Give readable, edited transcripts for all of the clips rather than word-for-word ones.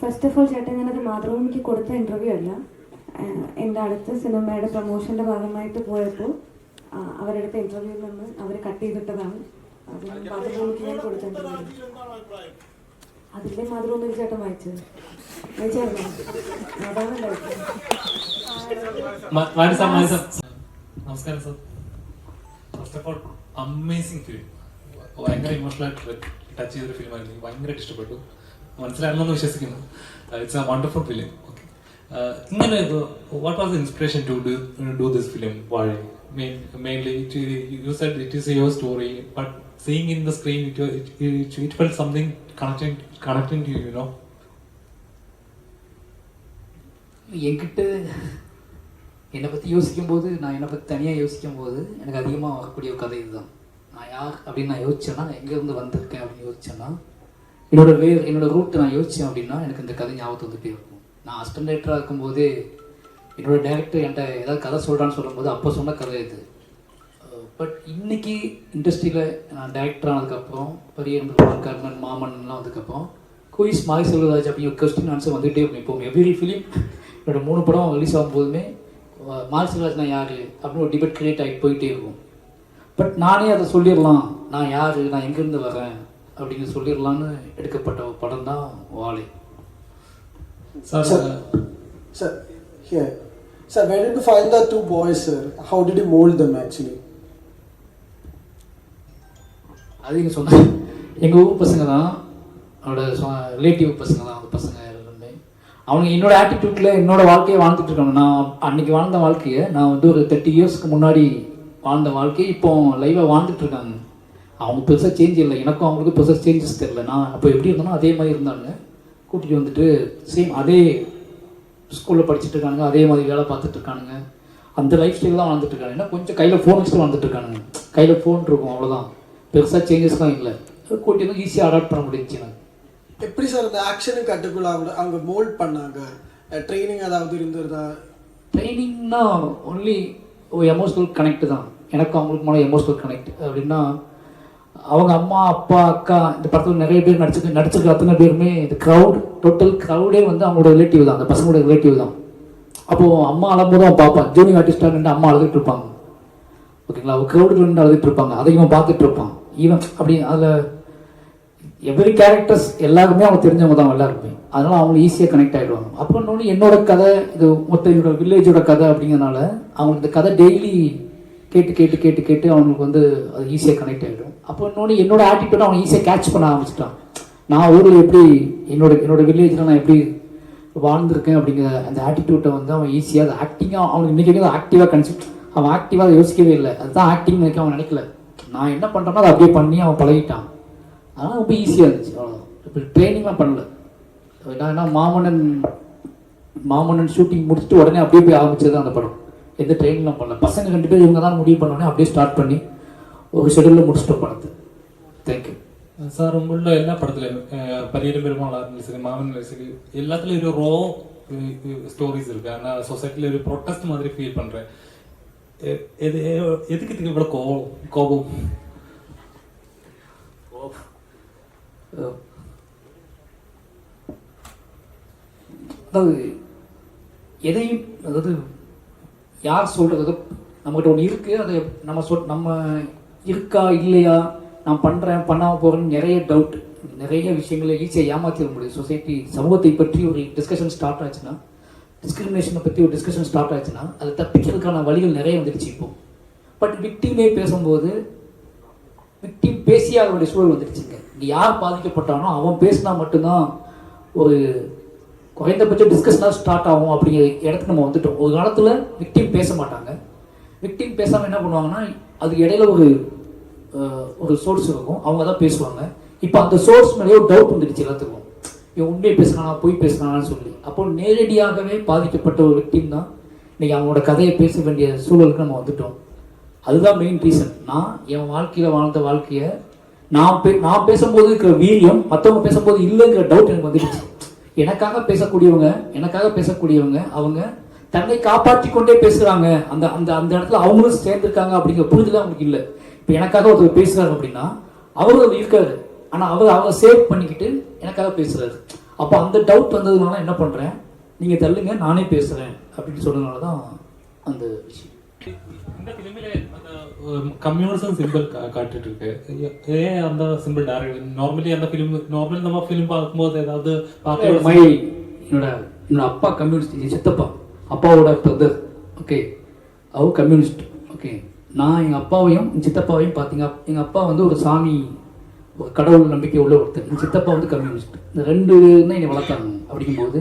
First of all ചേട്ടൻ ഞാനത് മാതൃഭൂമിക്ക് കൊടുത്ത ഇൻ്റർവ്യൂ അല്ല. എൻ്റെ അടുത്ത സിനിമയുടെ പ്രൊമോഷൻ്റെ ഭാഗമായിട്ട് പോയപ്പോൾ അവരുടെ അടുത്ത ഇൻ്റർവ്യൂവിൽ നിന്ന് അവർ കട്ട് ചെയ്തിട്ടതാണ്. അത് മാതൃഭൂമിക്ക് ഞാൻ കൊടുത്ത ഇൻ്റർവ്യൂ. അതിൻ്റെ മാതൃഭൂമിയിൽ ചേട്ടൻ വായിച്ചത് വായിച്ചായിരുന്നു. അതാണ് നമസ്കാരം sir. First of all amazing film, ഭയങ്കര ഇമോഷണലായിട്ട് ടച്ച് ചെയ്തൊരു ഫിലിമായിരുന്നു. എനിക്ക് ഭയങ്കരമായിട്ട് ഇഷ്ടപ്പെട്ടു. മനസ്സിലാണെന്ന് വിശ്വസിക്കുന്നു. It's a wonderful film. Okay, ഇങ്ങനെ what was the inspiration to do this film? വാഴ mainly you said it is your story, but seeing in the screen it felt something connecting to you, you know. என்கிட்ட என்னை பற்றி யோசிக்கும்போது, நான் என்னை பற்றி தனியாக யோசிக்கும்போது எனக்கு அதிகமாக வரக்கூடிய ஒரு கதை இதுதான். நான் யார் அப்படின்னு நான் யோசிச்சேன்னா, எங்கேருந்து வந்திருக்கேன் அப்படின்னு யோசிச்சேன்னா, என்னோட ரூட் நான் யோசித்தேன் அப்படின்னா எனக்கு இந்த கதை ஞாபகத்தை வந்துகிட்டே இருக்கும். நான் அசிஸ்டன்ட் டைரக்டராக இருக்கும்போது என்னோடய டைரக்டர் என்கிட்ட ஏதாவது கதை சொல்கிறான்னு சொல்லும்போது அப்போ சொன்ன கதை இது. பட் இன்றைக்கி இண்டஸ்ட்ரியில் நான் டைரக்டர் ஆனதுக்கப்புறம் பெரிய கர்ணன், மாமன்லாம் வந்ததுக்கப்புறம் குயிஸ் மாரி செல்வராஜ் அப்படி ஒரு கொஸ்டின் ஆன்சர் வந்துகிட்டே இருக்கும். இப்போ எவ்ரி ஃபிலிம் என்னோட 3 படம் ரிலீஸ் ஆகும்போதுமே மாரி செல்வராஜ் நான் யார் அப்படின்னு ஒரு டிபேட் கிரியேட் ஆகிட்டு போயிட்டே இருக்கும். பட் நானே அதை சொல்லிடலாம், நான் யார், நான் எங்கேருந்து வரேன் அப்படின்னு சொல்லிடலான்னு எடுக்கப்பட்ட ஒரு படம் தான் வாழை. Sir, where did you find the 2 boys, sir? How did you mold them actually? அது நீங்கள் சொன்ன எங்கள் ஊர் பசங்க தான், அவனோட ரிலேட்டிவ் பசங்க தான். அந்த பசங்க எல்லாமே அவனுக்கு என்னோடய ஆட்டிடியூட்டில் என்னோடய வாழ்க்கையை வாழ்ந்துட்டு இருக்காங்க. நான் அன்றைக்கி வாழ்ந்த வாழ்க்கையை, நான் வந்து ஒரு 30 இயர்ஸ்க்கு முன்னாடி வாழ்ந்த வாழ்க்கையை இப்போ லைவாக வாழ்ந்துட்டுருக்காங்க. அவங்க பெருசாக சேஞ்ச் இல்லை, எனக்கும் அவங்களுக்கும் பெருசாக சேஞ்சஸ் தெரில. நான் அப்போ எப்படி இருந்தோன்னா அதே மாதிரி இருந்தாங்க. கூட்டிகிட்டு வந்துட்டு சேம் அதே ஸ்கூலில் படிச்சுட்டு இருக்கானுங்க, அதே மாதிரி வேலை பார்த்துட்டு இருக்கானுங்க. அந்த லைஃப் ஸ்டைல் தான் வாழ்ந்துட்டு இருக்காங்க. ஏன்னா கொஞ்சம் கையில் ஃபோன் வச்சுட்டு வாழ்ந்துட்டு இருக்கானுங்க. கையில் ஃபோன் இருக்கும், அவ்வளோதான். பெருசாக சேஞ்சஸ்லாம் இல்லை. கூட்டி வந்து ஈஸியாக அடாப்ட் பண்ண முடிஞ்சுச்சு. எனக்கு எப்படி சார் இந்த ஆக்ஷனுக்கு கட்டுக்குள்ள அவங்க மோல்ட் பண்ணாங்க? ட்ரைனிங் ஏதாவது இருந்ததா? ட்ரைனிங்னா ஒன்லி ஒரு எமோஷ்னல் கனெக்ட் தான். எனக்கு அவங்களுக்கு மேலே எமோஷ்னல் கனெக்ட் அப்படின்னா, அவங்க அம்மா, அப்பா, அக்கா, இந்த படத்தில் நிறைய பேர் நடிச்சிருக்க அத்தனை பேருமே இந்த டோட்டல் க்ரௌடே வந்து அவங்களோட ரிலேட்டிவ் தான், அந்த பசங்களோட ரிலேட்டிவ் தான். அப்போது அம்மா அழும்போது அவன் பார்ப்பான், ஜூனியர் ஆர்டிஸ்டாக நின்று அம்மா அழுதுட்டு இருப்பாங்க. ஓகேங்களா, அவள் க்ரௌடுக்கு நின்று அழுதுட்டு இருப்பாங்க, அதை இவன் பார்த்துட்டு இருப்பான். ஈவன் அப்படி அதில் எவ்ரி கேரக்டர்ஸ் எல்லாருமே அவங்க தெரிஞ்சவங்க தான் எல்லாருமே. அதனால் அவங்க ஈஸியாக கனெக்ட் ஆகிடுவாங்க. அப்புறம் இன்னொன்று என்னோட கதை இது மொத்த இவரோட வில்லேஜோட கதை அப்படிங்கிறனால அவங்களுக்கு இந்த கதை டெய்லி கேட்டு கேட்டு கேட்டு கேட்டு அவங்களுக்கு வந்து அது ஈஸியாக கனெக்ட் ஆகிடும். அப்போ இன்னொன்று என்னோட ஆட்டிடியூட் அவன் ஈஸியாக கேட்ச் பண்ண ஆரம்பிச்சிட்டான். நான் ஊரில் எப்படி என்னோட வில்லேஜில் நான் எப்படி வாழ்ந்திருக்கேன் அப்படிங்கிற அந்த ஆட்டிடியூட்டை வந்து அவன் ஈஸியாக அது ஆக்டிங்காக அவனுக்கு இன்றைக்கி அதை ஆக்டிவாக அவன் ஆக்டிவாக அதை யோசிக்கவே இல்லை. அதுதான் ஆக்டிங் நினைக்க அவன் நினைக்கல. நான் என்ன பண்ணுறேன்னா அதை அப்படியே பண்ணி அவன் பழகிட்டான். அதனால் ரொம்ப ஈஸியாக இருந்துச்சு. அவ்வளோதான். இப்போ ட்ரைனிங்லாம் பண்ணல. ஏன்னா மாமன்னன் ஷூட்டிங் முடிச்சுட்டு உடனே அப்படியே போய் ஆரம்பிச்சது தான் அந்த படம். எந்த ட்ரைனிங்லாம் பண்ணல. பசங்க 2 பேர் இவங்க தான் முடிவு பண்ணோடனே அப்படியே ஸ்டார்ட் பண்ணி ஒரு ஷெடியூலில் முடிச்சுட்டு படத்தை. Thank you sir. உங்களோட எல்லா படத்துலையும் பரியரும் பெருமாளாக இருந்தாலும் சரி, மாமன் சரி, எல்லாத்துலேயும் ஒரு ரோ ஸ்டோரிஸ் இருக்கு. ஆனால் சொசைட்டியில் ஒரு ப்ரொட்டஸ்ட் மாதிரி ஃபீல் பண்ணுறேன். எதுக்கு இவ்வளோ கோபம்? அதாவது எதையும், அதாவது யார் சொல்கிறது, நம்மகிட்ட ஒன்று இருக்குது, அதை நம்ம இருக்கா இல்லையா, நான் பண்ணுறேன் பண்ணாமல் போகிறேன்னு நிறைய டவுட், நிறைய விஷயங்களை ஈஸியாக ஏமாற்றிட முடியும். சொசைட்டி சமூகத்தை பற்றி ஒரு டிஸ்கஷன் ஸ்டார்ட் ஆச்சுன்னா, டிஸ்கிரிமினேஷனை பற்றி ஒரு டிஸ்கஷன் ஸ்டார்ட் ஆச்சுன்னா அதை தப்பிக்கிறதுக்கான வழிகள் நிறைய வந்துடுச்சு இப்போ. பட் விக்டிமே பேசும்போது விக்டிம் பேசியே அவருடைய சூழல் வந்துடுச்சுங்க. இங்கே யார் பாதிக்கப்பட்டானோ அவன் பேசினா மட்டும்தான் ஒரு குறைந்தபட்ச டிஸ்கஷனாக ஸ்டார்ட் ஆகும் அப்படிங்கிற இடத்துக்கு நம்ம வந்துட்டோம். ஒரு காலத்தில் விக்டிம் பேச மாட்டாங்க. விக்டிம் பேசாமல் என்ன பண்ணுவாங்கன்னா, அது இடையில ஒரு சோர்ஸ் இருக்கும், அவங்க தான் பேசுவாங்க. இப்போ அந்த சோர்ஸ் மேலேயே ஒரு டவுட் வந்துடுச்சு எல்லாத்துக்கும். இவன் உண்மையை பேசுனானா பொய் பேசுனானான்னு சொல்லி. அப்போ நேரடியாகவே பாதிக்கப்பட்ட ஒரு விக்டிம் தான் இன்றைக்கி அவங்களோட கதையை பேச வேண்டிய சூழலுக்கு நம்ம வந்துட்டோம். அதுதான் மெயின் ரீசன். நான் என் வாழ்க்கையில் வாழ்ந்த வாழ்க்கையை நான் பேசும்போது இருக்கிற வீரியம் மற்றவங்க பேசும்போது இல்லைங்கிற டவுட் எனக்கு வந்துடுச்சு. எனக்காக பேசக்கூடியவங்க அவங்க தன்னை காப்பாற்றி கொண்டே பேசுகிறாங்க, அந்த அந்த அந்த இடத்துல அவங்களும் சேர்ந்துருக்காங்க அப்படிங்கிற புரிதல் அவங்களுக்கு இல்லை. இப்போ எனக்காக ஒருத்தர் பேசுகிறாரு அப்படின்னா அவரும் அது இருக்காரு, ஆனால் அவங்க சேவ் பண்ணிக்கிட்டு எனக்காக பேசுகிறாரு. அப்போ அந்த டவுட் வந்ததுனால என்ன பண்ணுறேன், நீங்கள் தள்ளுங்க நானே பேசுகிறேன் அப்படின்னு சொன்னதுனால தான் அந்த விஷயம். இந்த ஃபிலிமில் அந்த கம்யூனிசம் சிம்பிள் காட்டிட்டு இருக்கு. ஏன் அந்த சிம்பிள் டேரக்ட்? நார்மலி அந்த நார்மலி நம்ம ஃபிலிம் பார்க்கும்போது ஏதாவது என்னோட அப்பா கம்யூனிஸ்ட், சித்தப்பா அப்பாவோட பிரதர், ஓகே, அவர் கம்யூனிஸ்ட். ஓகே, நான் எங்கள் அப்பாவையும் சித்தப்பாவையும் பார்த்தீங்க, எங்கள் அப்பா வந்து ஒரு சாமி ஒரு கடவுள் நம்பிக்கை உள்ள ஒருத்தர், எங்கள் சித்தப்பா வந்து கம்யூனிஸ்ட். இந்த ரெண்டு தான் என்னை வளர்த்தாங்க. அப்படிங்கும்போது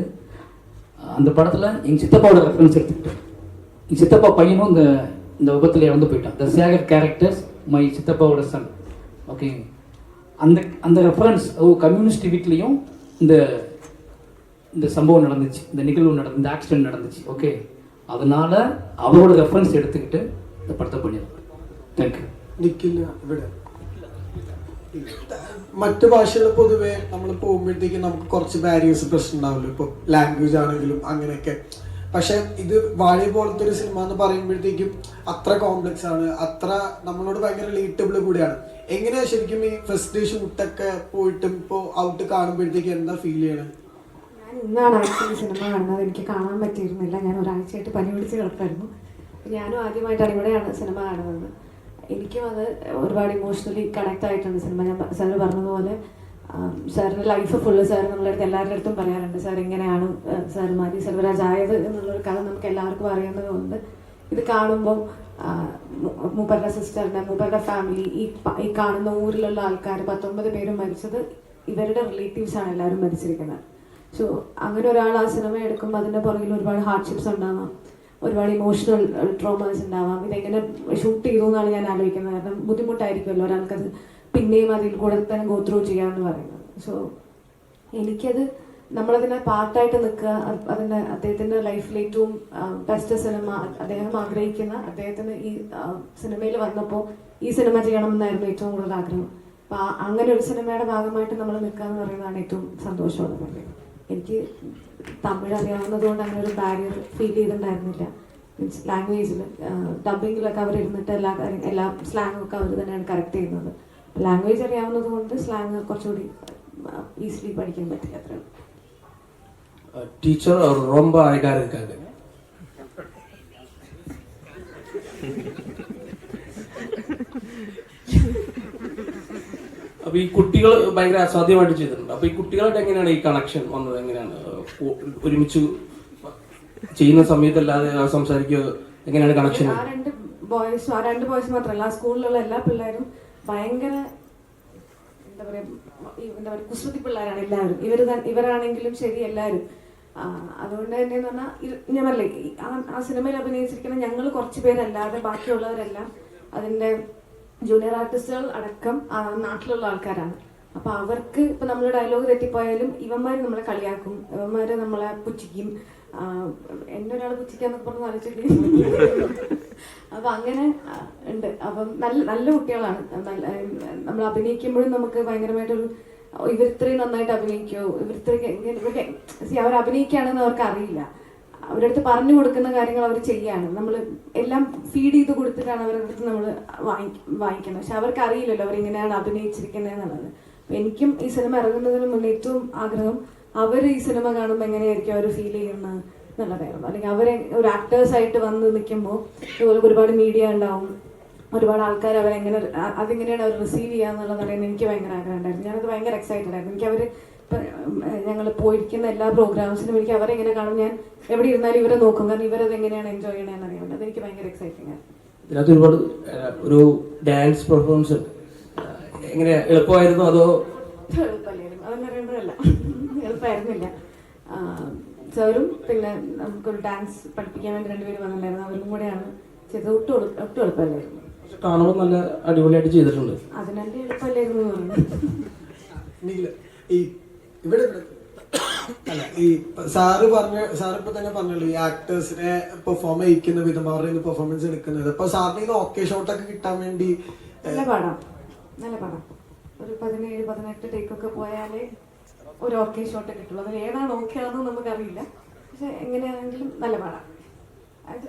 அந்த படத்தில் எங்கள் சித்தப்பாவோட ரெஃபரன்ஸ் எடுத்துக்கிட்டேன். எங்கள் சித்தப்பா பையனும் இந்த விபத்தில் இறந்து போயிட்டான். த சேகர் கேரக்டர்ஸ் மை சித்தப்பாவோட சன். ஓகே, அந்த ரெஃபரன்ஸ் கம்யூனிஸ்ட் வீட்லேயும் இந்த சம்பவம் நடந்துச்சு, இந்த நிகழ்வு இந்த ஆக்சிடென்ட் நடந்துச்சு. ஓகே, அதனால அவரோட ரெஃபரன்ஸ் எடுத்துக்கிட்டு இந்த படத்தை பண்ணியிருக்கேன். தேங்க்யூ. നിക്കില്ല ഇവിടെ മറ്റു ഭാഷകൾ പൊതുവെ നമ്മൾ പോകുമ്പോഴത്തേക്കും നമുക്ക് കുറച്ച് ബാരിയേഴ്സ് പ്രശ്നം ഉണ്ടാവില്ല, ഇപ്പോൾ ലാംഗ്വേജ് ആണെങ്കിലും അങ്ങനെയൊക്കെ. പക്ഷെ ഇത് വാഴ പോലത്തെ ഒരു സിനിമ എന്ന് പറയുമ്പോഴത്തേക്കും അത്ര കോംപ്ലക്സ് ആണ്, അത്ര നമ്മളോട് ഭയങ്കര റിലേറ്റബിൾ കൂടിയാണ്. എങ്ങനെയാ ശരിക്കും ഈ ഫസ്റ്റ് ഡേ ഷൂട്ടൊക്കെ പോയിട്ടും ഇപ്പോൾ ഔട്ട് കാണുമ്പോഴത്തേക്കും എന്താ ഫീൽ ചെയ്യണത്? ഞാൻ ഇന്നാണ് ആക്ച്വലി സിനിമ കാണുന്നത്. എനിക്ക് കാണാൻ പറ്റിയിരുന്നില്ല, ഞാൻ ഒരാഴ്ചയായിട്ട് പനി പിടിച്ച് കിടക്കായിരുന്നു. ഞാനും ആദ്യമായിട്ടാണ് ഇവിടെയാണ് സിനിമ കാണുന്നത്. എനിക്കും അത് ഒരുപാട് ഇമോഷണലി കണക്ട് ആയിട്ടുണ്ട് സിനിമ. ഞാൻ സാറ് പറഞ്ഞതുപോലെ സാറിൻ്റെ ലൈഫ് ഫുള്ള് സാർ നമ്മളുടെ അടുത്ത് എല്ലാവരുടെ അടുത്തും പറയാറുണ്ട്, സാർ എങ്ങനെയാണ് സാർ മാതി സെൽവരാജ് ആയത് എന്നുള്ളൊരു കഥ നമുക്ക് എല്ലാവർക്കും അറിയുന്നതുകൊണ്ട് ഇത് കാണുമ്പോൾ മൂപ്പരുടെ സിസ്റ്ററിനെ, മൂപ്പരുടെ ഫാമിലി, ഈ കാണുന്ന ഊരിലുള്ള ആൾക്കാർ 19 പേരും മരിച്ചത് ഇവരുടെ റിലേറ്റീവ്സാണ് എല്ലാവരും മരിച്ചിരിക്കുന്നത്. സോ അങ്ങനെ ഒരാൾ ആ സിനിമ എടുക്കുമ്പോൾ അതിൻ്റെ പുറകിൽ ഒരുപാട് ഹാർഡ്ഷിപ്സ് ഉണ്ടാവാം, ഒരുപാട് ഇമോഷണൽ ട്രോമാസ് ഉണ്ടാവാം. ഇതെങ്ങനെ ഷൂട്ട് ചെയ്തു എന്നാണ് ഞാൻ ആലോചിക്കുന്നത്. കാരണം ബുദ്ധിമുട്ടായിരിക്കുമല്ലോ ഒരാൾക്കത് പിന്നെയും അതിൽ കൂടെ തന്നെ ഗോ ത്രൂ ചെയ്യാമെന്ന് പറയുന്നത്. സോ എനിക്കത് നമ്മളതിനെ പാർട്ടായിട്ട് നിൽക്കുക, അതിൻ്റെ അദ്ദേഹത്തിൻ്റെ ലൈഫിൽ ഏറ്റവും ബെസ്റ്റ് സിനിമ അദ്ദേഹം ആഗ്രഹിക്കുന്ന, അദ്ദേഹത്തിന് ഈ സിനിമയിൽ വന്നപ്പോൾ ഈ സിനിമ ചെയ്യണമെന്നായിരുന്നു ഏറ്റവും കൂടുതൽ ആഗ്രഹം. അപ്പോൾ അങ്ങനെ ഒരു സിനിമയുടെ ഭാഗമായിട്ട് നമ്മൾ നിൽക്കുക എന്ന് പറയുന്നതാണ് ഏറ്റവും സന്തോഷമുള്ള കാര്യം. എനിക്ക് തമിഴ് അറിയാവുന്നത് കൊണ്ട് അങ്ങനെ ഒരു ബാരിയർ ഫീൽ ചെയ്തിട്ടുണ്ടായിരുന്നില്ല. മീൻസ് ലാംഗ്വേജിൽ ഡബിങ്ങിലൊക്കെ അവരിരുന്നിട്ട് എല്ലാ സ്ലാങ്ങും ഒക്കെ അവർ തന്നെയാണ് കറക്റ്റ് ചെയ്യുന്നത്. ലാംഗ്വേജ് അറിയാവുന്നത് കൊണ്ട് സ്ലാങ് കുറച്ചുകൂടി ഈസിലി പഠിക്കാൻ പറ്റി. അത്രയും டீச்சர் அவர் ரொம்ப அழகா இருக்காங்க. അപ്പൊ ഈ കുട്ടികൾ ഭയങ്കര അസാധ്യമായിട്ട് ചെയ്തിട്ടുണ്ട്. അപ്പൊ ഈ കുട്ടികളായിട്ട് എങ്ങനെയാണ് ഈ കണക്ഷൻ വന്നത്? എങ്ങനെയാണ് ഒരുമിച്ച് ചെയ്യുന്ന സമയത്തല്ലാതെ സംസാരിക്കുക, എങ്ങനെയാണ് കണക്ഷൻ? ആ രണ്ട് ബോയ്സ് മാത്രമല്ല, ആ സ്കൂളിലുള്ള എല്ലാ പിള്ളേരും ഭയങ്കര എന്താ പറയുക കുസൃതി പിള്ളേരാണ് എല്ലാവരും. ഇവരാണെങ്കിലും ശരി എല്ലാവരും. അതുകൊണ്ട് തന്നെ എന്ന് പറഞ്ഞാൽ ഞാൻ പറയില്ലേ, ആ സിനിമയിൽ അഭിനയിച്ചിരിക്കുന്ന ഞങ്ങൾ കുറച്ച് പേരല്ലാതെ ബാക്കിയുള്ളവരെല്ലാം അതിൻ്റെ ജൂനിയർ ആർട്ടിസ്റ്റുകൾ അടക്കം നാട്ടിലുള്ള ആൾക്കാരാണ്. അപ്പൊ അവർക്ക് ഇപ്പൊ നമ്മൾ ഡയലോഗ് തെറ്റിപ്പോയാലും ഇവന്മാര് നമ്മളെ കളിയാക്കും, ഇവന്മാര് നമ്മളെ പുച്ഛിക്കും. എന്നെ ഒരാൾ പുച്ഛിക്കാന്നൊക്കെ പറഞ്ഞ് ആലോചിച്ചിട്ട് അപ്പൊ അങ്ങനെ ഉണ്ട്. അപ്പം നല്ല കുട്ടികളാണ്. നമ്മൾ അഭിനയിക്കുമ്പോഴും നമുക്ക് ഭയങ്കരമായിട്ടൊരു ഇവരിത്രയും നന്നായിട്ട് അഭിനയിക്കോ, അവർ അഭിനയിക്കുകയാണെന്ന് അവർക്ക് അറിയില്ല. അവരുടെ അടുത്ത് പറഞ്ഞു കൊടുക്കുന്ന കാര്യങ്ങൾ അവർ ചെയ്യാണ്. നമ്മൾ എല്ലാം ഫീഡ് ചെയ്ത് കൊടുത്തിട്ടാണ് അവരുടെ അടുത്ത് നമ്മൾ വാങ്ങിക്കുന്നത്. പക്ഷെ അവർക്ക് അറിയില്ലല്ലോ അവരിങ്ങനെയാണ് അഭിനയിച്ചിരിക്കുന്നത് എന്നുള്ളത്. എനിക്കും ഈ സിനിമ ഇറങ്ങുന്നതിന് മുന്നേ ഏറ്റവും ആഗ്രഹം അവർ ഈ സിനിമ കാണുമ്പോൾ എങ്ങനെയായിരിക്കും അവർ ഫീൽ ചെയ്യുന്നത് എന്നുള്ളതായിരുന്നു. അല്ലെങ്കിൽ അവരെ ഒരു ആക്ടേഴ്സായിട്ട് വന്ന് നിൽക്കുമ്പോൾ ഇതുപോലെ ഒരുപാട് മീഡിയ ഉണ്ടാവും, ഒരുപാട് ആൾക്കാർ അതെങ്ങനെയാണ് അവർ റിസീവ് ചെയ്യുക എന്നുള്ളത് അറിയാൻ എനിക്ക് ഭയങ്കര ആഗ്രഹം ഉണ്ടായിരുന്നു. ഞാനത് ഭയങ്കര എക്സൈറ്റഡ് ആയിരുന്നു. എനിക്ക് അവർ ഇപ്പം ഞങ്ങൾ പോയിരിക്കുന്ന എല്ലാ പ്രോഗ്രാംസിനും എനിക്ക് അവരെങ്ങനെ കാണും, ഞാൻ എവിടെ ഇരുന്നാലും ഇവരെ നോക്കും. കാരണം ഇവരത് എങ്ങനെയാണ് എൻജോയ് ചെയ്യണമെന്ന് അറിയാൻ വേണ്ടി അതെനിക്ക് ഭയങ്കര എക്സൈറ്റിംഗ് ആണ്. ഇതിനകത്ത് ഒരുപാട് ഒരു ഡാൻസ് പെർഫോമൻസ് എങ്ങനെ എളുപ്പമായിരുന്നു അതോ? എളുപ്പമല്ലായിരുന്നു, അതെന്ന് പറയുമ്പോഴല്ല എളുപ്പമായിരുന്നില്ല. സാറും പിന്നെ നമുക്കൊരു ഡാൻസ് പഠിപ്പിക്കാൻ വേണ്ടി 2 പേര് വന്നിട്ടുണ്ടായിരുന്നു, അവരും കൂടെയാണ് ചെയ്തത്. ഒട്ടും എളുപ്പമല്ലായിരുന്നു. കാണുമ്പോൾ നല്ല അടിപൊളിയായിട്ട് ചെയ്തിട്ടുണ്ട്. അതിനെന്റെ എളുപ്പമല്ലായിരുന്നു എന്ന് പറഞ്ഞു. ഈ ഇവിടെ അല്ല, ഈ സാറിപ്പോ തന്നെ പറഞ്ഞല്ലോ ഈ ആക്ടേഴ്സിനെ പെർഫോം ചെയ്യിക്കുന്ന വിധം, അവരുടെ പെർഫോമൻസ് എടുക്കുന്നത്. അപ്പൊ സാറിന് ഓക്കെ ഷോട്ടൊക്കെ കിട്ടാൻ വേണ്ടി നല്ല പാടാം. ഒരു 17-18 ടേക്കൊക്കെ പോയാലേ ഒരു ഓക്കെ ഷോട്ട് കിട്ടുള്ളൂ. അതിൽ ഏതാണ് ഓക്കെ ആണെന്ന് നമുക്കറിയില്ല, പക്ഷെ എങ്ങനെയാണെങ്കിലും നല്ല പാടാം. അത്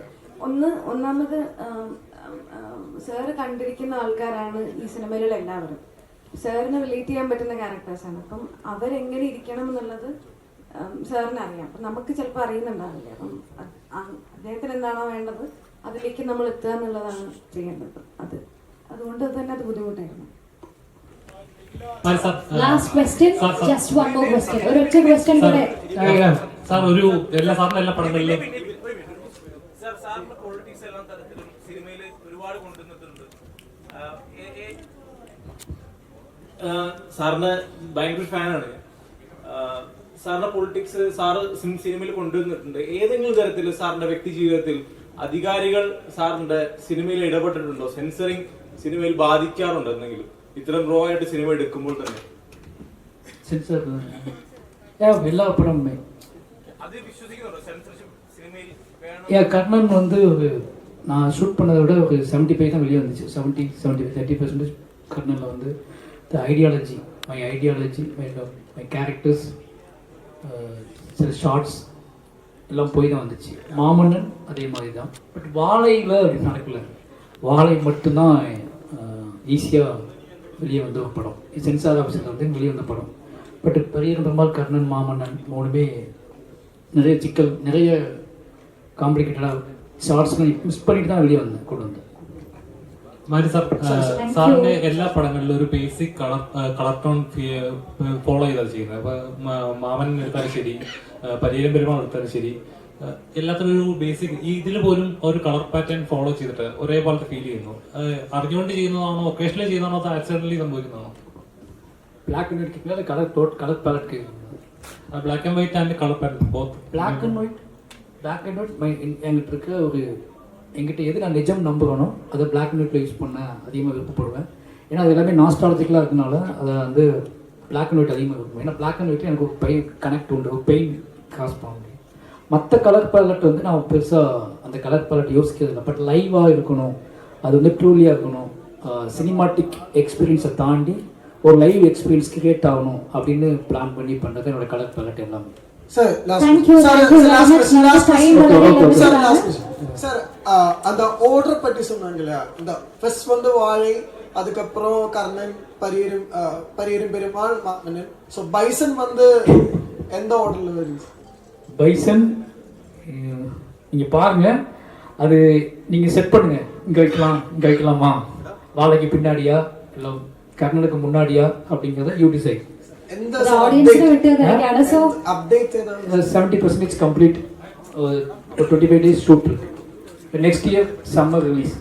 ഒന്നാമത് സാറ് കണ്ടിരിക്കുന്ന ആൾക്കാരാണ് ഈ സിനിമയിലുള്ള എല്ലാവരും. സാറിന് റിലേറ്റ് ചെയ്യാൻ പറ്റുന്ന ക്യാരക്ടേഴ്സാണ്. അപ്പം അവരെങ്ങനെ ഇരിക്കണം എന്നുള്ളത് സാറിന് അറിയാം. അപ്പം നമുക്ക് ചിലപ്പോൾ അറിയുന്നുണ്ടാവില്ല. അപ്പം അദ്ദേഹത്തിന് എന്താണോ വേണ്ടത് അതിലേക്ക് നമ്മൾ എത്തുക എന്നുള്ളതാണ് ചെയ്യേണ്ടത്. അതുകൊണ്ട് തന്നെ അത് ബുദ്ധിമുട്ടായിരുന്നു. Last question, just one more question, ഒരൊറ്റ ക്വസ്റ്റ്യൻ കൂടെ. സാർ സാറിന്റെ എല്ലാ പടങ്ങളിലും സാറിന്റെ പൊളിറ്റിക്സ് എല്ലാ തരത്തിലും സിനിമയിൽ ഒരുപാട് കൊണ്ടുവന്നിട്ടുണ്ട്. സാറിന്റെ ഭയങ്കര ഫാനാണ്. സാറിന്റെ പൊളിറ്റിക്സ് സാറ് സിനിമയിൽ കൊണ്ടുവന്നിട്ടുണ്ട്. ഏതെങ്കിലും തരത്തിൽ സാറിന്റെ വ്യക്തി ജീവിതത്തിൽ അധികാരികൾ സാറിന്റെ സിനിമയിൽ ഇടപെട്ടിട്ടുണ്ടോ? സെൻസറിങ് സിനിമയിൽ ബാധിക്കാറുണ്ടോ എന്തെങ്കിലും? ഇത്തരം റോ ആയിട്ട് സിനിമ എടുക്കുമ്പോൾ തന്നെ സെൻസർ எல்லா படமுமே അത് വിശ്വസിക്കുന്നുണ്ടോ? സെൻസർഷിപ്പ് സിനിമയിൽ വേണം? கர்ணன் வந்து ஒரு நான் ஷூட் பண்ணதை விட ஒரு 75 தான் வெளியே வந்துச்சு. 30% கர்ணனில் வந்து த ஐடியாலஜி, மை கேரக்டர்ஸ், சில ஷார்ட்ஸ் எல்லாம் போய் தான் வந்துச்சு. மாமன்னன் அதே மாதிரி தான். பட் வாழையில் அப்படி நடக்கல. வாழை மட்டும்தான் ஈஸியாக வெளியே வந்த ஒரு படம். சென்சார் ஆஃபீஸில் வந்து வெளியே வந்த படம். பட் பெரிய பெருமாள், கர்ணன், மாமன்னன் மூணுமே நிறைய சிக்கல், நிறைய காம்ப்ளிகேட்டடாக ஷார்ட்ஸ்லாம் மிஸ் பண்ணிட்டு தான் வெளியே கொண்டு வந்தேன். സാറിന്റെ എല്ലാ പടങ്ങളിലും ഒരു ബേസിക് കളർ ടോൺ ഫോളോ ചെയ്താണ് ചെയ്യുന്നത്. അപ്പൊ മാമൻ എടുത്താലും ശരി, പരിയേരം പെരുമാൾ എടുത്താലും ശരി, എല്ലാത്തിനും ഒരു ബേസിക് ഇതിൽ പോലും ഒരു കളർ പാറ്റേൺ ഫോളോ ചെയ്തിട്ട് ഒരേപോലത്തെ ഫീൽ ചെയ്യുന്നു. അറിഞ്ഞുകൊണ്ട് ചെയ്യുന്നതാണോ, ഒക്കേഷനിൽ ചെയ്യുന്നതാണോ, അത് ആക്സിഡന്റലി സംഭവിക്കുന്നതാണോ? பிளாக் அண்ட் ஒயிட் மேலே colour palette black and white and colour palette both. Black and white என்கிட்ட இருக்க ஒரு என்கிட்ட எது நான் நிஜம் நம்புகிறனோ அதை பிளாக் அண்ட் ஒயிட்டில் யூஸ் பண்ண அதிகமாக விருப்பப்படுவேன். ஏன்னா அது எல்லாமே நாஸ்டாலஜிக்கலாக இருக்கனால அதை வந்து பிளாக் அண்ட் ஒயிட் அதிகமாக இருக்கும். ஏன்னா பிளாக் அண்ட் ஒயிட்டில் எனக்கு ஒரு கனெக்ட் உண்டு, ஒரு பெயின் காஸ் பண்ண முடியும். மற்ற கலர் பேலட் வந்து நான் பெருசாக அந்த கலர் பேலட் யோசிக்கிறதில்லை. பட் லைவாக இருக்கணும், அது வந்து ட்ரூலியாக இருக்கணும், சினிமாட்டிக் எக்ஸ்பீரியன்ஸை தாண்டி ஒரு லைவ் எக்ஸ்பீரியன்ஸ் கிரியேட் ஆகணும் அப்படின்னு பிளான் பண்ணி பண்ணுறது என்னோட கலர் பேலட் எல்லாமே. சார் அந்த ஆர்டர் பற்றி சொன்னாங்க இல்லையா? இந்த ஃபர்ஸ்ட் வந்து வாழை, அதுக்கப்புறம் கர்ணன், பரியரும் பெருமாள், மாமன்னன். ஸோ பைசன் வந்து எந்த ஆர்டர்ல வருது? பைசன் நீங்கள் பாருங்கள், அது நீங்கள் செட் பண்ணுங்க. இங்கே வைக்கலாமா, வாழைக்கு பின்னாடியா இல்லை கர்ணனுக்கு முன்னாடியா அப்படிங்கிறத யூ டிசைட். எந்த ஆடியன்ஸ்க்கு விட்டு தரக்கான சோ அப்டேட் ஏதாவது 70% complete. 25 days shoot. Next year summer release.